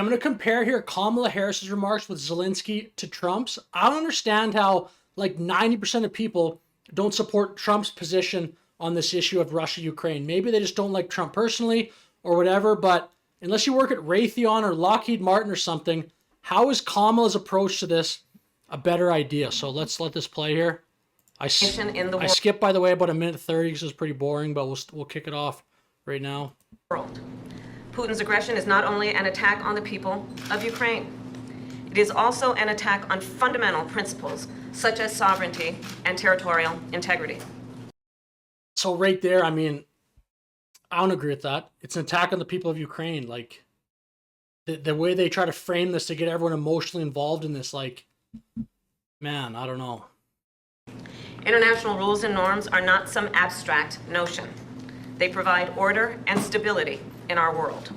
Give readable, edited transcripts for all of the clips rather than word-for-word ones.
I'm going to compare here Kamala Harris's remarks with Zelenskyy to Trump's. I don't understand how like 90% of people don't support Trump's position on this issue of Russia-Ukraine. Maybe they just don't like Trump personally or whatever, but unless you work at Raytheon or Lockheed Martin or something, how is Kamala's approach to this a better idea? So let's let this play here. I skipped, by the way, about a minute 30 because it was pretty boring, but we'll kick it off right now. Putin's aggression is not only an attack on the people of Ukraine, it is also an attack on fundamental principles such as sovereignty and territorial integrity. So right there, I mean, I don't agree with that. It's an attack on the people of Ukraine. Like, the way they try to frame this to get everyone emotionally involved in this, like, man, I don't know. International rules and norms are not some abstract notion. They provide order and stability in our world.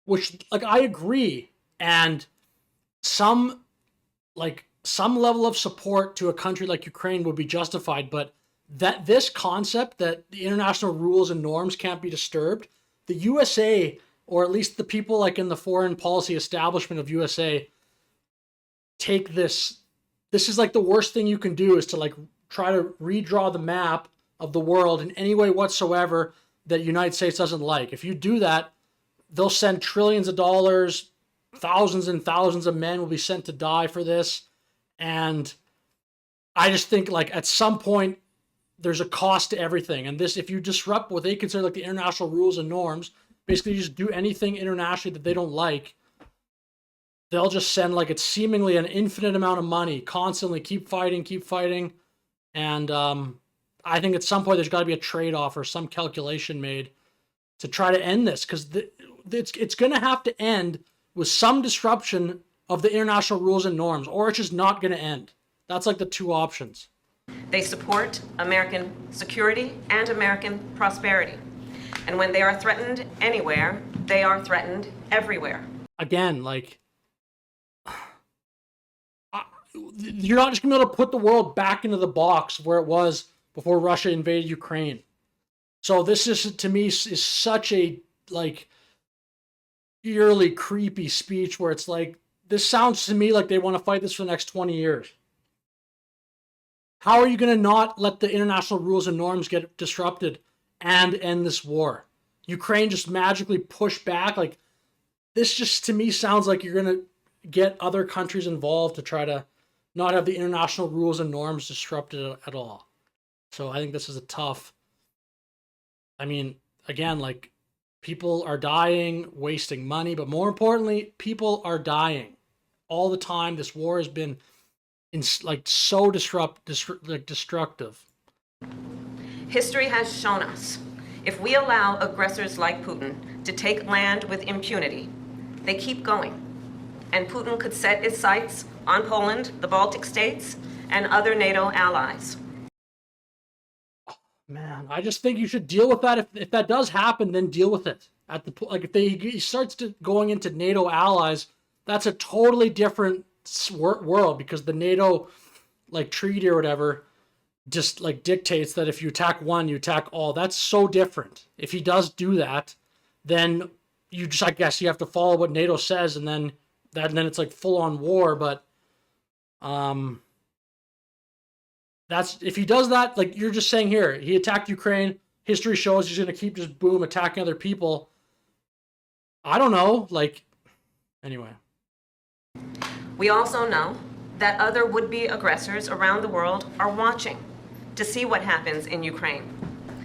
Which, like, I agree. And some level of support to a country like Ukraine would be justified, but that this concept that the international rules and norms can't be disturbed, the USA, or at least the people like in the foreign policy establishment of USA, take this is like the worst thing you can do, is to like try to redraw the map of the world in any way whatsoever that the United States doesn't like. If you do that, they'll send trillions of dollars, thousands and thousands of men will be sent to die for this. And I just think, like, at some point there's a cost to everything. And this, if you disrupt what they consider like the international rules and norms, basically just do anything internationally that they don't like, they'll just send, like, it's seemingly an infinite amount of money, constantly keep fighting. And I think at some point there's got to be a trade-off or some calculation made to try to end this, because it's going to have to end with some disruption of the international rules and norms, or it's just not going to end. That's like the two options. They support American security and American prosperity. And when they are threatened anywhere, they are threatened everywhere. Again, like, you're not just going to be able to put the world back into the box where it was before Russia invaded Ukraine. So this is, to me, is such a, like, eerily creepy speech where it's like, this sounds to me like they want to fight this for the next 20 years. How are you going to not let the international rules and norms get disrupted and end this war? Ukraine just magically push back? Like, this just, to me, sounds like you're going to get other countries involved to try to not have the international rules and norms disrupted at all. So I think this is a tough, I mean, again, like, people are dying, wasting money, but more importantly, people are dying all the time. This war has been so destructive. History has shown us, if we allow aggressors like Putin to take land with impunity, they keep going. And Putin could set his sights on Poland, the Baltic states, and other NATO allies. Man, I just think you should deal with that. If that does happen, then deal with it. If he starts going into NATO allies, that's a totally different world, because the NATO, like, treaty or whatever just, like, dictates that if you attack one, you attack all. That's so different. If he does do that, then you just, I guess, you have to follow what NATO says, and then it's like full on war. But that's, if he does that, like you're just saying here, he attacked Ukraine. History shows he's going to keep just boom attacking other people. I don't know, like, anyway. We also know that other would-be aggressors around the world are watching to see what happens in Ukraine.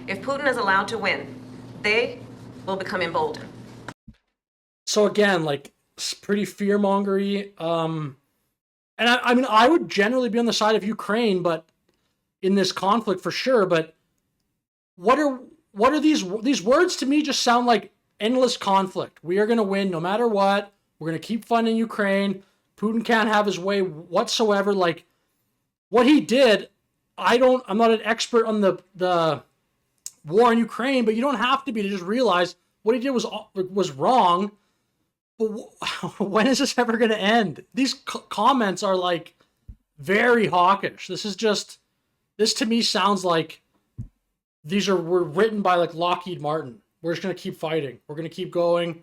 If Putin is allowed to win, they will become emboldened. So again, like, pretty fear-mongery. And I mean, I would generally be on the side of Ukraine, but in this conflict for sure. But what are these words? To me just sound like endless conflict. We are going to win no matter what. We're going to keep funding Ukraine. Putin can't have his way whatsoever. Like, what he did, I'm not an expert on the war in Ukraine, but you don't have to be to just realize what he did was wrong. But when is this ever going to end? These comments are, like, very hawkish. This to me sounds like were written by, like, Lockheed Martin. We're just going to keep fighting. We're going to keep going,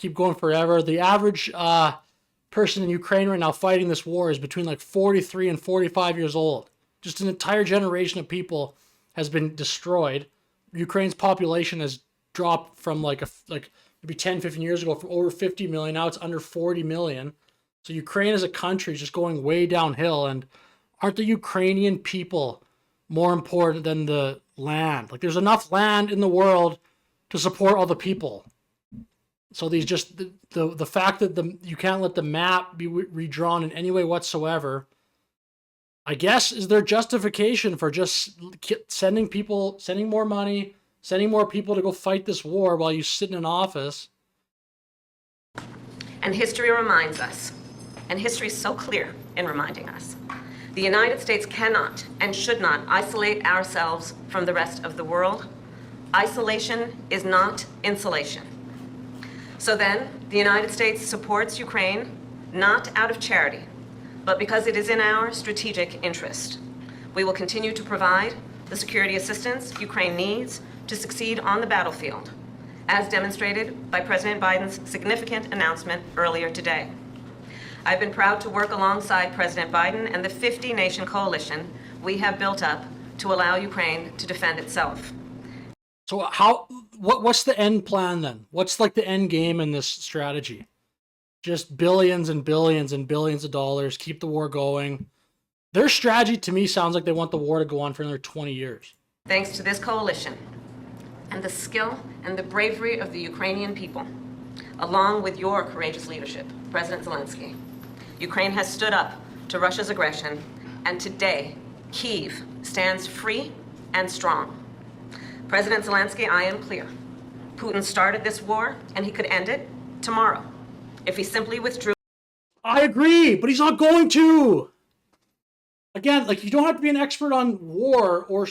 keep going forever. The average person in Ukraine right now fighting this war is between like 43 and 45 years old. Just an entire generation of people has been destroyed. Ukraine's population has dropped from like maybe 10, 15 years ago from over 50 million. Now it's under 40 million. So Ukraine as a country is just going way downhill. And aren't the Ukrainian people more important than the land? Like, there's enough land in the world to support all the people. So these just the fact that you can't let the map be redrawn in any way whatsoever, I guess, is their justification for just sending more money, sending more people to go fight this war while you sit in an office. And history reminds us, and history is so clear in reminding us, the United States cannot and should not isolate ourselves from the rest of the world. Isolation is not insulation. So then, the United States supports Ukraine not out of charity, but because it is in our strategic interest. We will continue to provide the security assistance Ukraine needs to succeed on the battlefield, as demonstrated by President Biden's significant announcement earlier today. I've been proud to work alongside President Biden and the 50-nation coalition we have built up to allow Ukraine to defend itself. So what's the end plan then? What's like the end game in this strategy? Just billions and billions and billions of dollars, keep the war going. Their strategy to me sounds like they want the war to go on for another 20 years. Thanks to this coalition and the skill and the bravery of the Ukrainian people, along with your courageous leadership, President Zelenskyy, Ukraine has stood up to Russia's aggression, and today, Kyiv stands free and strong. President Zelenskyy, I am clear. Putin started this war, and he could end it tomorrow if he simply withdrew. I agree, but he's not going to. Again, like, you don't have to be an expert on war, or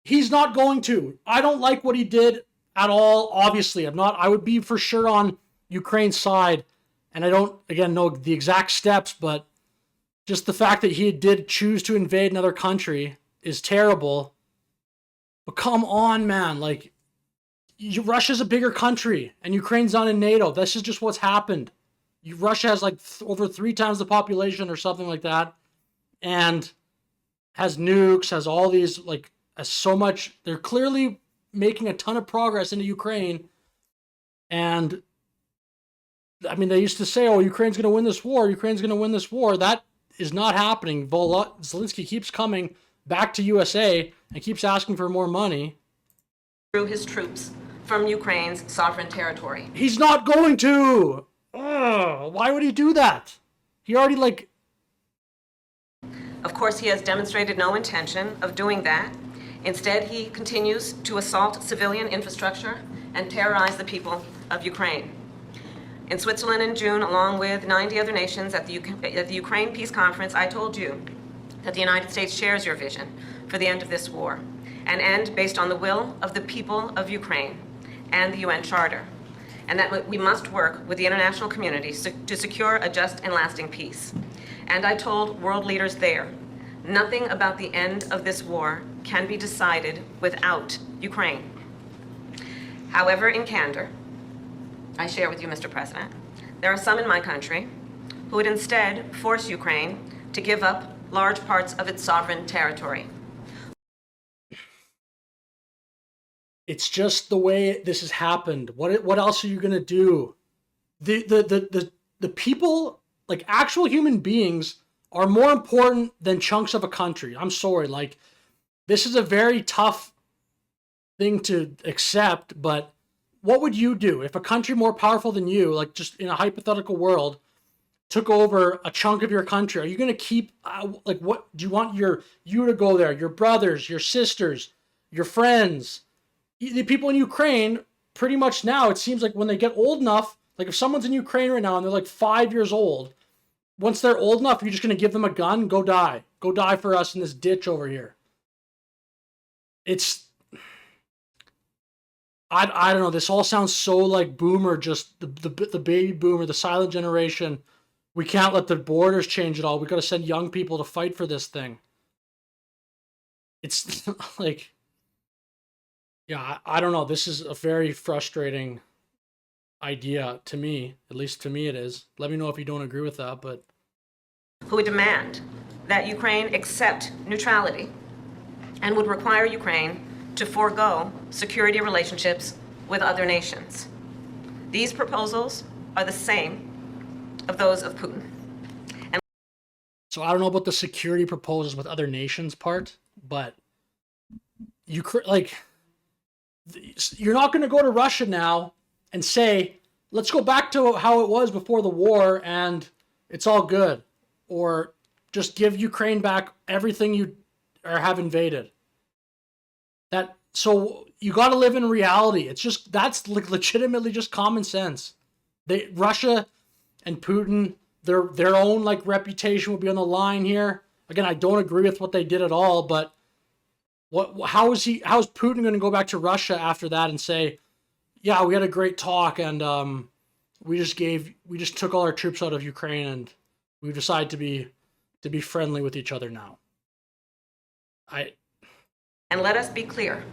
he's not going to. I don't like what he did at all. Obviously, I would be for sure on Ukraine's side, and I don't, again, know the exact steps, but just the fact that he did choose to invade another country is terrible. But come on, man. Like, Russia's a bigger country, and Ukraine's not in NATO. This is just what's happened. Russia has like over 3 times the population or something like that, and has nukes, has all these, like, has so much. They're clearly making a ton of progress into Ukraine. And I mean, they used to say, oh, Ukraine's going to win this war. Ukraine's going to win this war. That is not happening. Zelenskyy keeps coming back to USA and keeps asking for more money. Through his troops from Ukraine's sovereign territory. He's not going to. Ugh, why would he do that? He already, like... Of course, he has demonstrated no intention of doing that. Instead, he continues to assault civilian infrastructure and terrorize the people of Ukraine. In Switzerland in June, along with 90 other nations at the Ukraine Peace Conference, I told you that the United States shares your vision for the end of this war, an end based on the will of the people of Ukraine and the UN Charter, and that we must work with the international community to secure a just and lasting peace. And I told world leaders there, nothing about the end of this war can be decided without Ukraine. However, in candor, I share with you, Mr. President, there are some in my country who would instead force Ukraine to give up large parts of its sovereign territory. It's just the way this has happened. What else are you gonna do? The people, like actual human beings, are more important than chunks of a country. I'm sorry, like, this is a very tough thing to accept, but what would you do if a country more powerful than you, like just in a hypothetical world, took over a chunk of your country? Are you going to keep, like, what do you want you to go there? Your brothers, your sisters, your friends, the people in Ukraine, pretty much now, it seems like when they get old enough, like if someone's in Ukraine right now and they're like 5 years old, once they're old enough, you're just going to give them a gun, go die for us in this ditch over here. It's, I don't know. This all sounds so like boomer, just the baby boomer, the silent generation. We can't let the borders change at all. We got to send young people to fight for this thing. It's like, yeah, I don't know. This is a very frustrating idea to me. At least to me it is. Let me know if you don't agree with that, but who would demand that Ukraine accept neutrality and would require Ukraine to forego security relationships with other nations. These proposals are the same of those of Putin. So I don't know about the security proposals with other nations part, but like, you're not going to go to Russia now and say, let's go back to how it was before the war and it's all good, or just give Ukraine back everything you have invaded. So you got to live in reality. It's just, that's legitimately just common sense. Russia and Putin, their own like reputation will be on the line here. Again, I don't agree with what they did at all, but how's Putin going to go back to Russia after that and say, yeah, we had a great talk and we just took all our troops out of Ukraine and we've decided to be friendly with each other now. And let us be clear,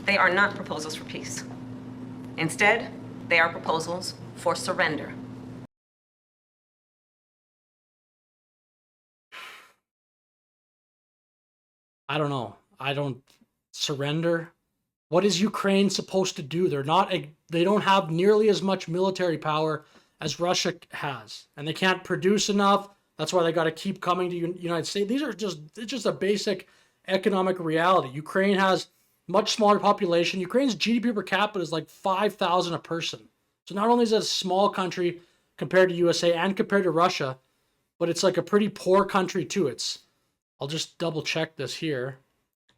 they are not proposals for peace. Instead, they are proposals for surrender. I don't know. I don't surrender. What is Ukraine supposed to do? They don't have nearly as much military power as Russia has, and they can't produce enough. That's why they got to keep coming to United States. It's just a basic economic reality. Ukraine has much smaller population. Ukraine's GDP per capita is like 5,000 a person. So not only is it a small country compared to USA and compared to Russia, but it's like a pretty poor country too. I'll just double check this here.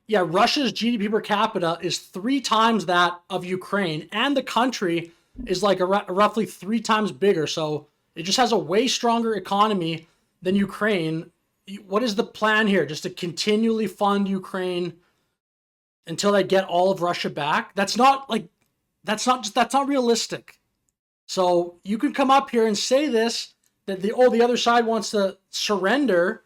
Yeah, Russia's GDP per capita is 3 times that of Ukraine, and the country is like roughly 3 times bigger. So it just has a way stronger economy than Ukraine. What is the plan here? Just to continually fund Ukraine until they get all of Russia back? That's not realistic. So you can come up here and say this, that the other side wants to surrender.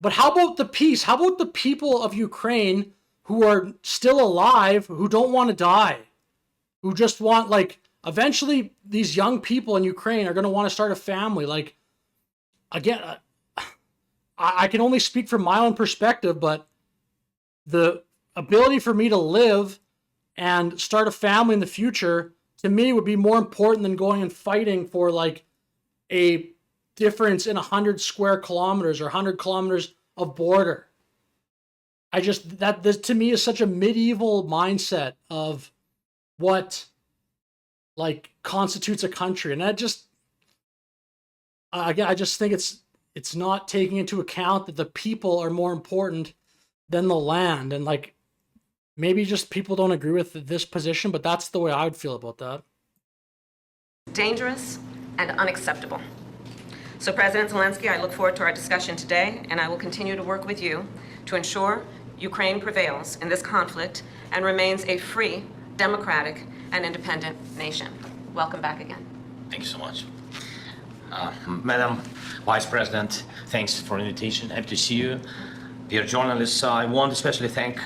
But how about the peace? How about the people of Ukraine who are still alive, who don't want to die, who just want, like, eventually these young people in Ukraine are going to want to start a family. Like, again, I can only speak from my own perspective, but the ability for me to live and start a family in the future, to me, would be more important than going and fighting for like a difference in 100 square kilometers or 100 kilometers of border. This to me is such a medieval mindset of what like constitutes a country. And I just think it's not taking into account that the people are more important than the land. And like, maybe just people don't agree with this position, but that's the way I would feel about that. Dangerous and unacceptable. So President Zelenskyy, I look forward to our discussion today, and I will continue to work with you to ensure Ukraine prevails in this conflict and remains a free, democratic, and independent nation. Welcome back again. Thank you so much. Madam Vice President, thanks for the invitation. Happy to see you. Dear journalists, I want to especially thank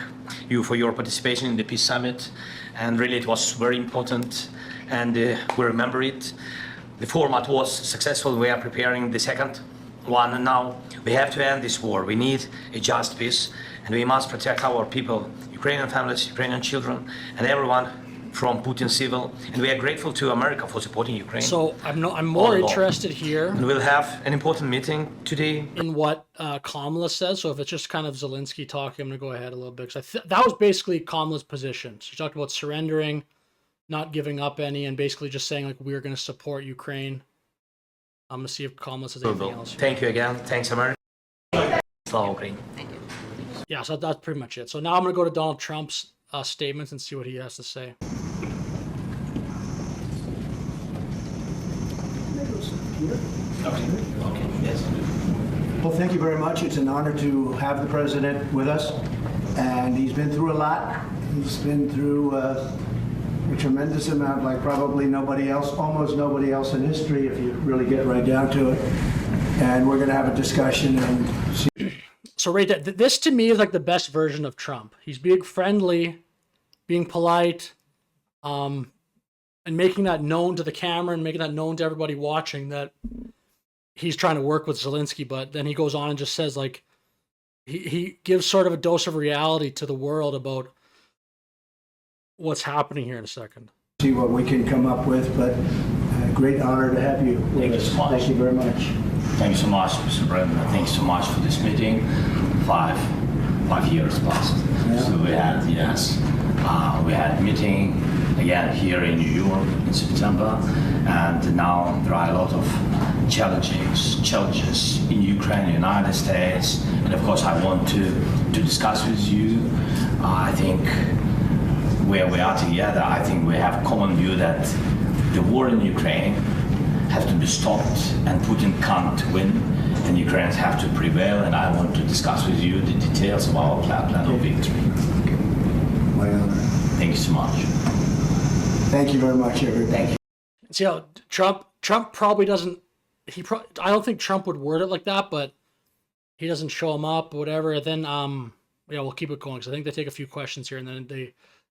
you for your participation in the Peace Summit. And really, it was very important, and we remember it. The format was successful. We are preparing the second one, and now we have to end this war. We need a just peace, and we must protect our people, Ukrainian families, Ukrainian children, and everyone from Putin's civil. And we are grateful to America for supporting Ukraine. So I'm more interested here. And we'll have an important meeting today. In what Kamala says. So if it's just kind of Zelenskyy talking, I'm going to go ahead a little bit. Because that was basically Kamala's position. She talked about surrendering, not giving up any, and basically just saying like we're going to support Ukraine. I'm going to see if Kamala says anything else here. Thank you again. Thanks, America. Slava Ukraine. Thank you. Yeah, so that's pretty much it. So now I'm going to go to Donald Trump's statements and see what he has to say. Well, thank you very much. It's an honor to have the president with us, and he's been through a lot. He's been through a tremendous amount, like probably nobody else, almost nobody else in history, if you really get right down to it. And we're going to have a discussion and see. So right there, this to me is like the best version of Trump. He's being friendly, being polite, and making that known to the camera and making that known to everybody watching that he's trying to work with Zelenskyy. But then he goes on and just says, like, he gives sort of a dose of reality to the world about what's happening here in a second. See what we can come up with, but great honor to have you with Thank you us. so much. Thank you very much. Thank you so much, Mr. President. Thank you so much for this meeting. Five years passed. Yeah. So we had meeting again here in New York in September, and now there are a lot of challenges in Ukraine, United States, and of course I want to discuss with you. I think where we are together, I think we have common view that the war in Ukraine has to be stopped and Putin can't win, and Ukrainians have to prevail, and I want to discuss with you the details of our plan of victory. My honor. Thank you so much. Thank you very much, everybody. Thank you. See how Trump probably doesn't, I don't think Trump would word it like that, but he doesn't show him up or whatever. Then, yeah, we'll keep it going, because I think they take a few questions here, and then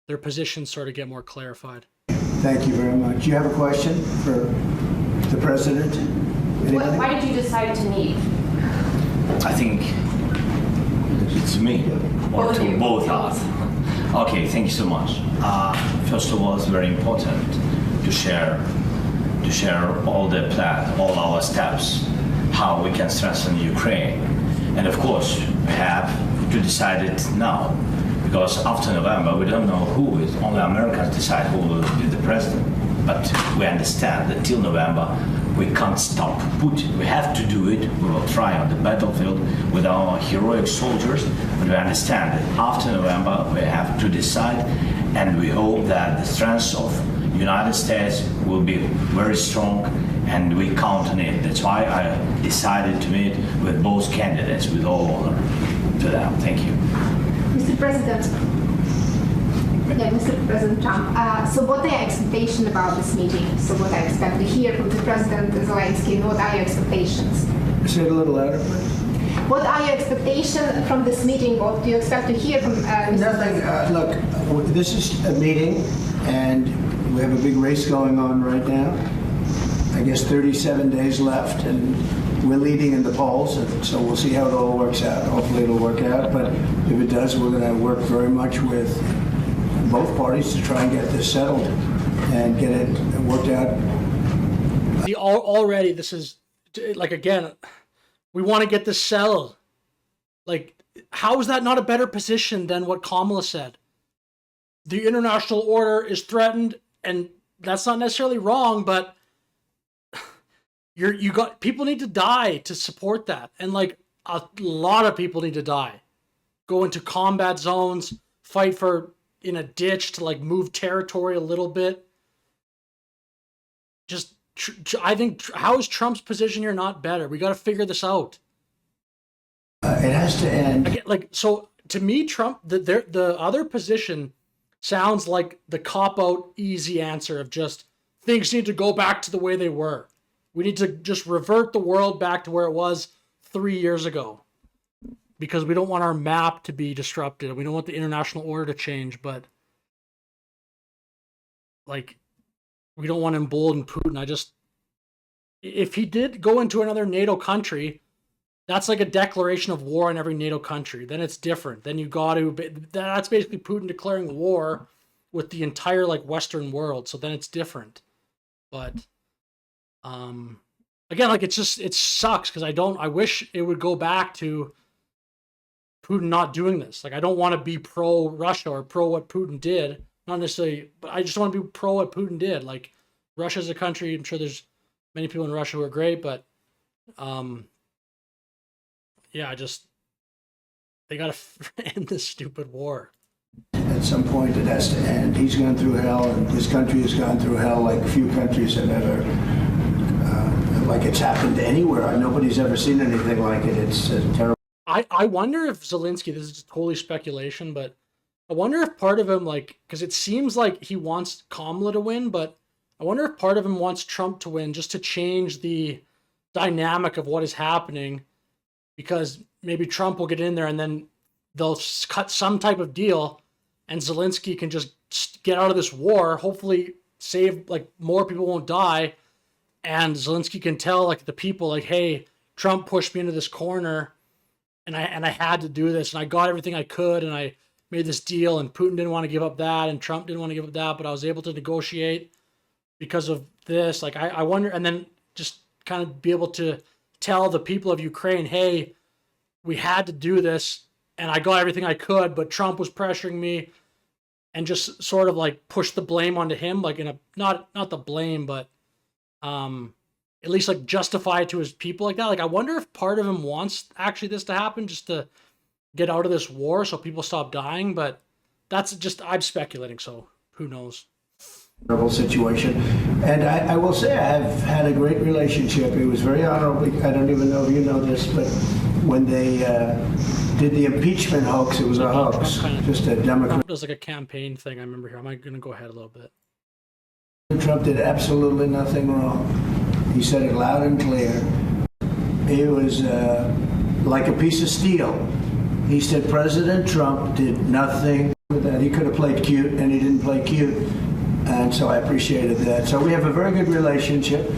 their positions sort of get more clarified. Thank you very much. You have a question for the president? Anybody? Why did you decide to meet? I think it's me or Both of to you. both us. Okay, thank you so much. First of all, it's very important to share all the plan, all our steps, how we can strengthen Ukraine, and of course we have to decide it now, because after November we don't know who is. Only Americans decide who will be the president. But we understand that till November we can't stop Putin. We have to do it. We will try on the battlefield with our heroic soldiers. But we understand that after November we have to decide, and we hope that the strength of the United States will be very strong, and we count on it. That's why I decided to meet with both candidates with all honor to them. Thank you. Mr. President, Mr. President Trump, so what are your expectations about this meeting? So what I expect to hear from the President Zelenskyy, and what are your expectations? Say it a little louder, please. What are your expectations from this meeting? What do you expect to hear from Mr. Nothing. President? Look, this is a meeting, and we have a big race going on right now. I guess 37 days left, and we're leading in the polls, and so we'll see how it all works out. Hopefully it'll work out, but if it does, we're going to work very much with both parties to try and get this settled and get it worked out. Already, this is, like, again, we want to get this settled. Like, how is that not a better position than what Kamala said? The international order is threatened, and that's not necessarily wrong, but you got people need to die to support that, and like a lot of people need to die, go into combat zones, fight for in a ditch to like move territory a little bit. Just I think, how is Trump's position here not better? We got to figure this out. It has to end. Again, like, so to me, Trump, the other position sounds like the cop-out easy answer of just things need to go back to the way they were. We need to just revert the world back to where it was 3 years ago, because we don't want our map to be disrupted. We don't want the international order to change, but like, we don't want to embolden Putin. If he did go into another NATO country, that's like a declaration of war on every NATO country. Then it's different. Then that's basically Putin declaring war with the entire like Western world. So then it's different. But again, like, it sucks, because I wish it would go back to Putin not doing this. Like, I don't want to be pro Russia or pro what Putin did. Not necessarily, but I just want to be pro what Putin did. Like, Russia's a country, I'm sure there's many people in Russia who are great, but yeah, they got to end this stupid war. At some point, it has to end. He's gone through hell, and this country has gone through hell like few countries have ever, like it's happened anywhere. Nobody's ever seen anything like it. It's terrible. I wonder if Zelenskyy, this is just totally speculation, but I wonder if part of him, like, because it seems like he wants Kamala to win, but I wonder if part of him wants Trump to win just to change the dynamic of what is happening, because maybe Trump will get in there and then they'll cut some type of deal and Zelenskyy can just get out of this war, hopefully save, like, more people won't die. And Zelensky can tell, like, the people, like, hey, Trump pushed me into this corner, and I had to do this, and I got everything I could, and I made this deal, and Putin didn't want to give up that, and Trump didn't want to give up that, but I was able to negotiate because of this. Like, I wonder, and then just kind of be able to tell the people of Ukraine, hey, we had to do this, and I got everything I could, but Trump was pressuring me, and just sort of like push the blame onto him, like in a, not the blame, but at least like justify it to his people like that. Like, I wonder if part of him wants actually this to happen just to get out of this war so people stop dying, but that's just, I'm speculating, so who knows. Terrible situation. And I will say I have had a great relationship. It was very honorable. I don't even know if you know this, but when they did the impeachment hoax, it was a hoax. Just a Democrat. It was like a campaign thing, I remember here. Am I going to go ahead a little bit? Trump did absolutely nothing wrong. He said it loud and clear. It was like a piece of steel. He said President Trump did nothing with that. He could have played cute, and he didn't play cute. And so I appreciated that. So we have a very good relationship.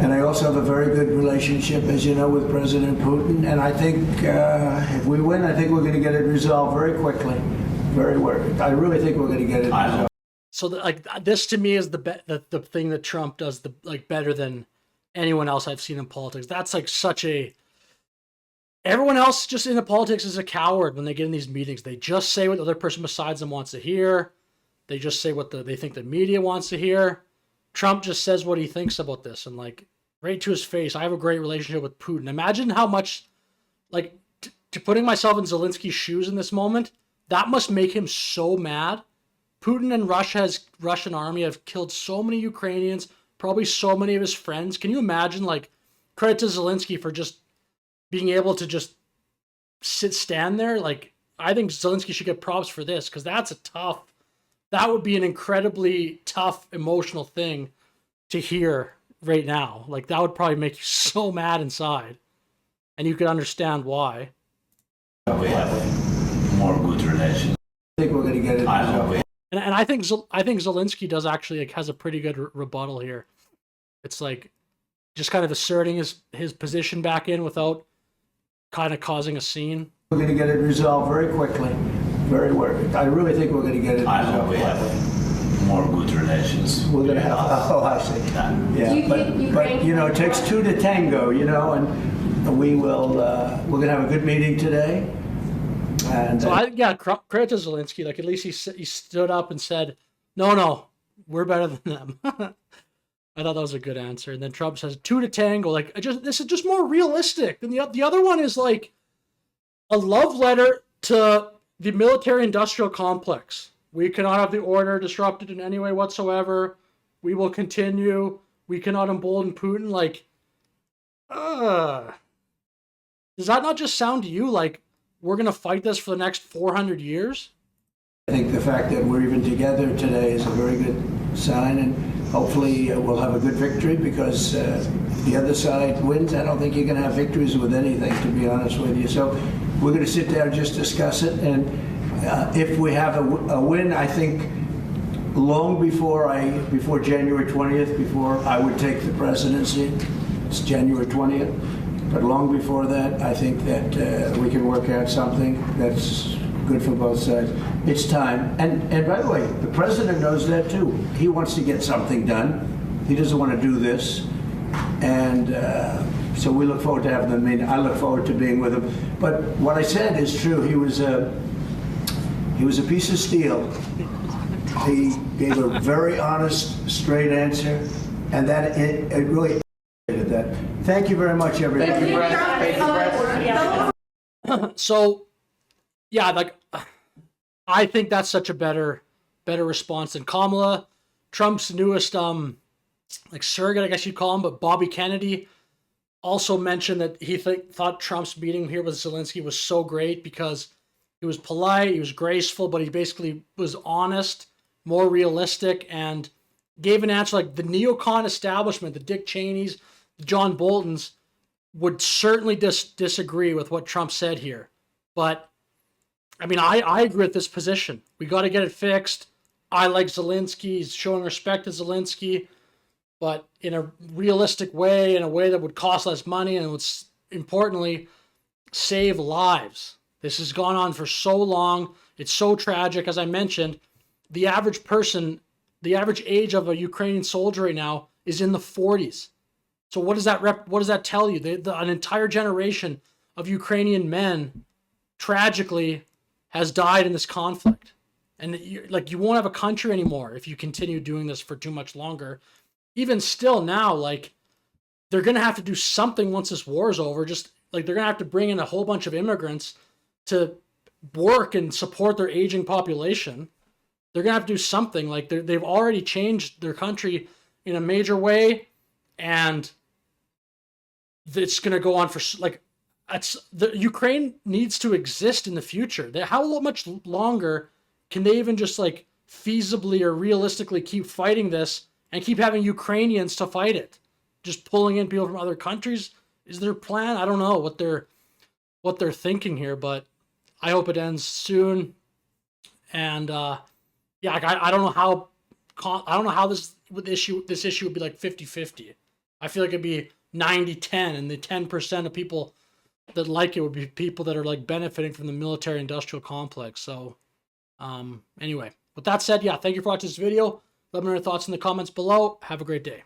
And I also have a very good relationship, as you know, with President Putin. And I think if we win, I think we're going to get it resolved very quickly. I really think we're going to get it resolved. So like this to me is the thing that Trump does better than anyone else I've seen in politics. That's like everyone else just in the politics is a coward when they get in these meetings. They just say what the other person besides them wants to hear. They just say what they think the media wants to hear. Trump just says what he thinks about this, and like right to his face. I have a great relationship with Putin. Imagine how much, like, to putting myself in Zelensky's shoes in this moment, that must make him so mad. Putin and Russian army have killed so many Ukrainians, probably so many of his friends. Can you imagine, like, credit to Zelensky for just being able to just stand there? Like, I think Zelensky should get props for this, because that would be an incredibly tough emotional thing to hear right now. Like, that would probably make you so mad inside, and you could understand why. We have more good relations. I think we're going to get it resolved. And I think Zelensky does actually, like, has a pretty good rebuttal here. It's like just kind of asserting his position back in without kind of causing a scene. We're going to get it resolved very quickly. I really think we're going to get it resolved. We have more good relations. We're going to have. Oh, I see. Yeah, but you know, it takes two to tango. You know, and we're going to have a good meeting today. And so credit to Zelensky. Like, at least he stood up and said, "No, we're better than them." I thought that was a good answer. And then Trump says 2 to tango. Like, this is just more realistic than the other one is like a love letter to the military-industrial complex. We cannot have the order disrupted in any way whatsoever. We will continue. We cannot embolden Putin. Like, does that not just sound to you like we're going to fight this for the next 400 years? I think the fact that we're even together today is a very good sign, and hopefully we'll have a good victory, because if the other side wins, I don't think you're going to have victories with anything, to be honest with you. So we're going to sit down and just discuss it, and if we have a win, I think long before January 20th, before I would take the presidency, it's January 20th, but long before that, I think that we can work out something that's good for both sides. It's time. And by the way, the president knows that too. He wants to get something done. He doesn't want to do this. And so we look forward to having them meet. I look forward to being with him. But what I said is true. He was a piece of steel. He gave a very honest, straight answer, and that it really appreciated that. Thank you very much, everybody. Thank you, President. So, yeah, like, I think that's such a better response than Kamala. Trump's newest like surrogate, I guess you'd call him, but Bobby Kennedy also mentioned that he thought Trump's meeting here with Zelensky was so great because he was polite, he was graceful, but he basically was honest, more realistic, and gave an answer like the neocon establishment, the Dick Cheneys, the John Boltons, would certainly disagree with what Trump said here. But, I mean, I agree with this position. We got to get it fixed. I like Zelensky. He's showing respect to Zelensky, but in a realistic way, in a way that would cost less money and would, importantly, save lives. This has gone on for so long. It's so tragic. As I mentioned, the average person, the average age of a Ukrainian soldier right now is in the 40s. So what does that tell you? An entire generation of Ukrainian men tragically has died in this conflict. And you won't have a country anymore if you continue doing this for too much longer. Even still now, like, they're going to have to do something once this war is over. Just like they're going to have to bring in a whole bunch of immigrants to work and support their aging population. They're going to have to do something. Like they've already changed their country in a major way, and it's going to go on for like the Ukraine needs to exist in the future. How much longer can they even just like feasibly or realistically keep fighting this and keep having Ukrainians to fight it? Just pulling in people from other countries is their plan. I don't know what they're thinking here, but I hope it ends soon. And yeah, I don't know how this issue would be like 50-50. I feel like it'd be 90-10, and the 10% of people that like it would be people that are like benefiting from the military industrial complex. So anyway, with that said, yeah, thank you for watching this video. Let me know your thoughts in the comments below. Have a great day.